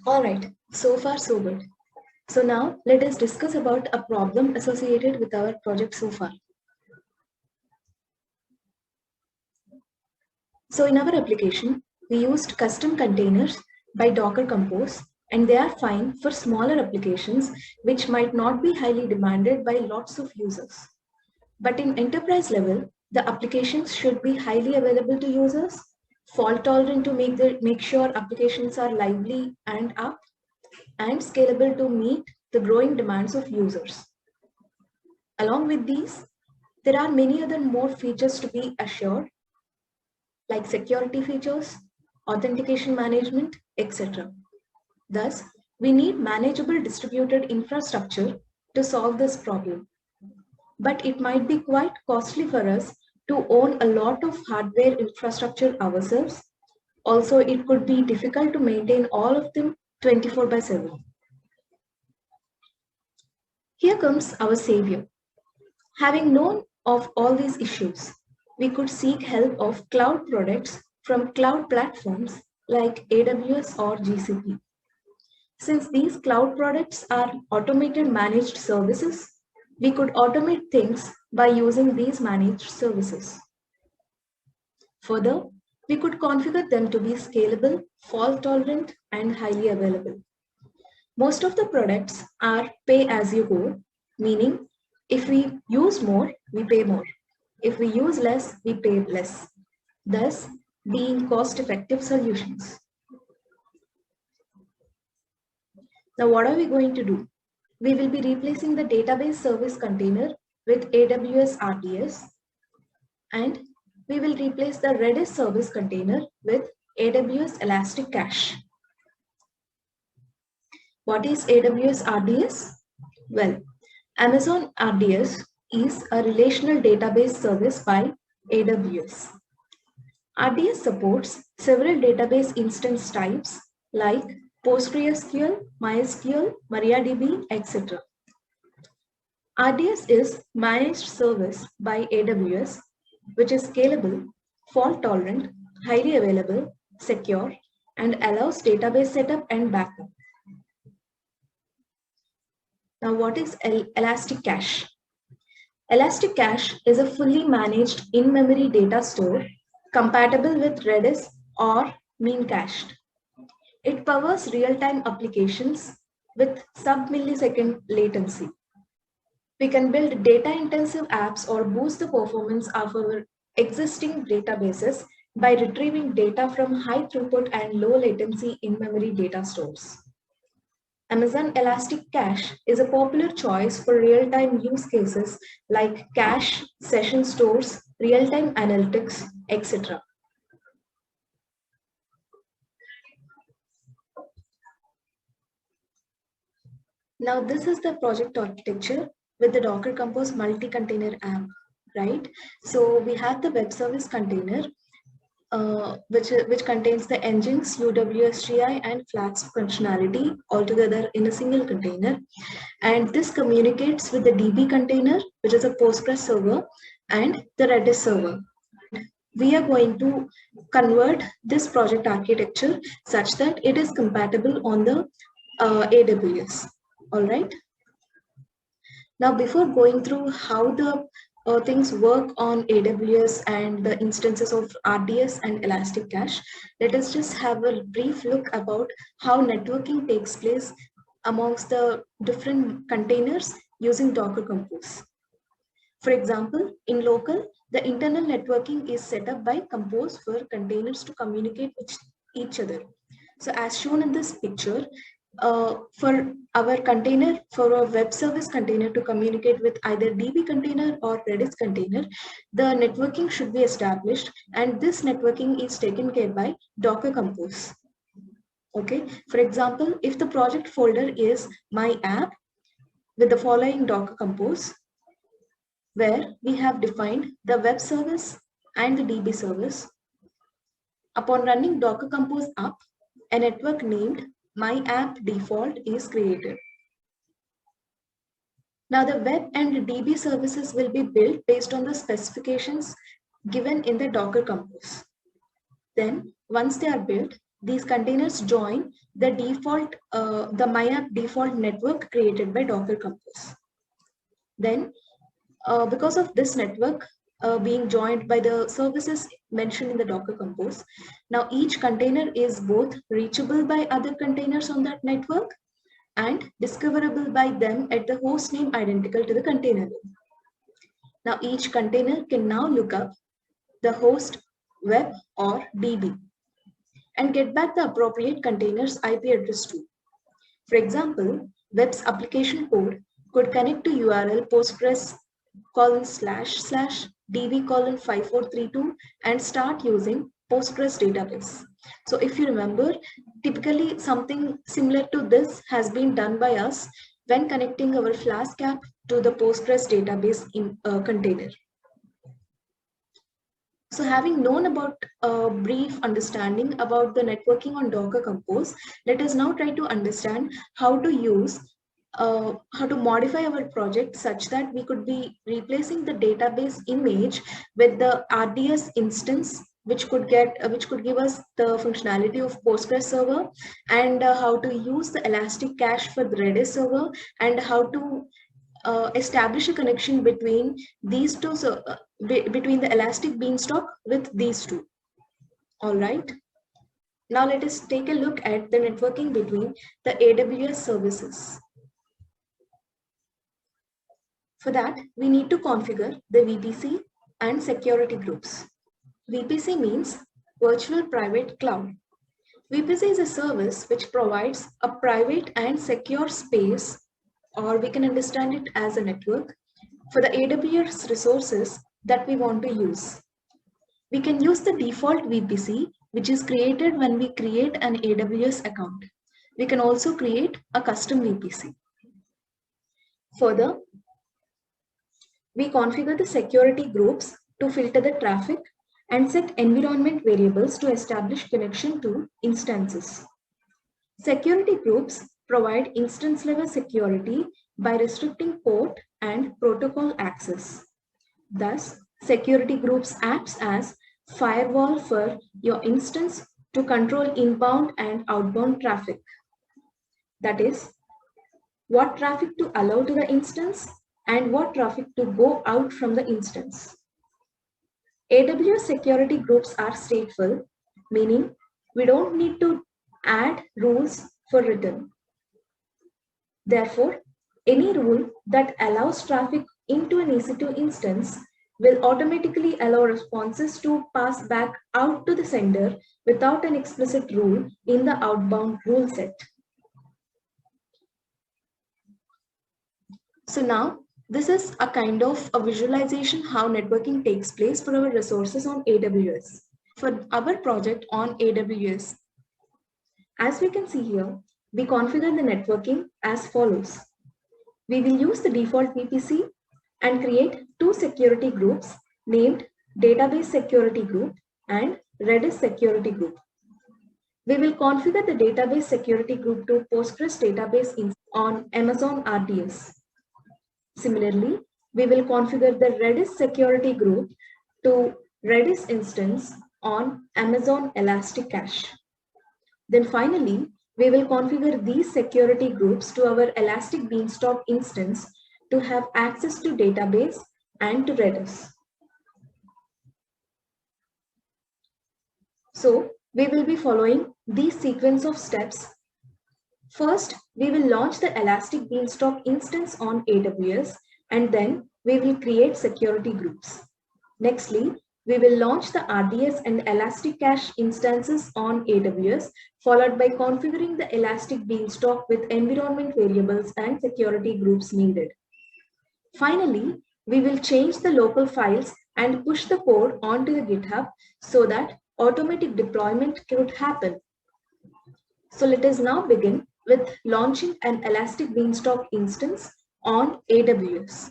Alright, so far so good. So now let us discuss about a problem associated with our project so far. So in our application, we used custom containers by Docker Compose, and they are fine for smaller applications which might not be highly demanded by lots of users. But in enterprise level, the applications should be highly available to users, fault tolerant to make sure applications are lively and up, and scalable to meet the growing demands of users. Along with these, there are many other more features to be assured, like security features, authentication management, etc. Thus, we need manageable distributed infrastructure to solve this problem. But it might be quite costly for us to own a lot of hardware infrastructure ourselves. Also, it could be difficult to maintain all of them 24/7. Here comes our savior. Having known of all these issues, we could seek help of cloud products from cloud platforms like AWS or GCP. Since these cloud products are automated managed services, we could automate things by using these managed services. Further, we could configure them to be scalable, fault tolerant, and highly available. Most of the products are pay as you go, meaning if we use more, we pay more. If we use less, we pay less, thus being cost-effective solutions. Now, what are we going to do? We will be replacing the database service container with AWS RDS, and we will replace the Redis service container with AWS Elastic Cache. What is AWS RDS? Well, Amazon RDS is a relational database service by AWS. RDS supports several database instance types like PostgreSQL, MySQL, MariaDB, etc. RDS is managed service by AWS, which is scalable, fault tolerant, highly available, secure, and allows database setup and backup. Now, what is Elastic Cache? Elastic Cache is a fully managed in-memory data store compatible with Redis or Memcached. It powers real-time applications with sub-millisecond latency. We can build data-intensive apps or boost the performance of our existing databases by retrieving data from high throughput and low latency in-memory data stores. Amazon Elastic Cache is a popular choice for real-time use cases like cache, session stores, real-time analytics, etc. Now, this is the project architecture with the Docker Compose multi-container app, right? So we have the web service container, which contains the engines, UWSGI, and Flask functionality all together in a single container. And this communicates with the DB container, which is a Postgres server, and the Redis server. We are going to convert this project architecture such that it is compatible on the AWS. All right. Now, before going through how the things work on AWS and the instances of RDS and Elastic Cache, let us just have a brief look about how networking takes place amongst the different containers using Docker Compose. For example, in local, the internal networking is set up by Compose for containers to communicate with each other. So as shown in this picture, for our container, for a web service container to communicate with either DB container or Redis container, the networking should be established, and this networking is taken care by Docker Compose. Okay, for example, if the project folder is my app with the following Docker Compose, where we have defined the web service and the DB service. Upon running Docker Compose up, a network named My App Default is created. Now the web and DB services will be built based on the specifications given in the Docker Compose. Then once they are built, these containers join the default, the MyApp default network created by Docker Compose. Then, because of this network being joined by the services mentioned in the Docker Compose, now each container is both reachable by other containers on that network and discoverable by them at the host name identical to the container name. Now each container can now look up the host web or DB and get back the appropriate container's IP address too. For example, web's application code could connect to URL postgres //db:5432 and start using Postgres database. So if you remember, typically something similar to this has been done by us when connecting our Flask app to the Postgres database in container. So having known about a brief understanding about the networking on Docker Compose, let us now try to understand how to use how to modify our project such that we could be replacing the database image with the RDS instance, which could give us the functionality of Postgres server, and how to use the Elastic Cache for the Redis server, and how to establish a connection between these two, between the Elastic Beanstalk with these two. All right. Now let us take a look at the networking between the AWS services. For that, we need to configure the VPC and security groups. VPC means Virtual Private Cloud. VPC is a service which provides a private and secure space, or we can understand it as a network, for the AWS resources that we want to use. We can use the default VPC, which is created when we create an AWS account. We can also create a custom VPC. Further, we configure the security groups to filter the traffic and set environment variables to establish connection to instances. Security groups provide instance level security by restricting port and protocol access. Thus, security groups acts as firewall for your instance to control inbound and outbound traffic. That is, what traffic to allow to the instance and what traffic to go out from the instance. AWS security groups are stateful, meaning we don't need to add rules for return. Therefore, any rule that allows traffic into an EC2 instance will automatically allow responses to pass back out to the sender without an explicit rule in the outbound rule set. So now, this is a kind of a visualization how networking takes place for our resources on AWS. For our project on AWS, as we can see here, we configure the networking as follows. We will use the default VPC and create two security groups named Database Security Group and Redis Security Group. We will configure the Database Security Group to Postgres database on Amazon RDS. Similarly, we will configure the Redis Security Group to Redis instance on Amazon Elastic Cache. Then finally, we will configure these security groups to our Elastic Beanstalk instance to have access to database and to Redis. So we will be following these sequence of steps. First, we will launch the Elastic Beanstalk instance on AWS, and then we will create security groups. Nextly, we will launch the RDS and Elastic Cache instances on AWS, followed by configuring the Elastic Beanstalk with environment variables and security groups needed. Finally, we will change the local files and push the code onto the GitHub so that automatic deployment could happen. So let us now begin with launching an Elastic Beanstalk instance on AWS.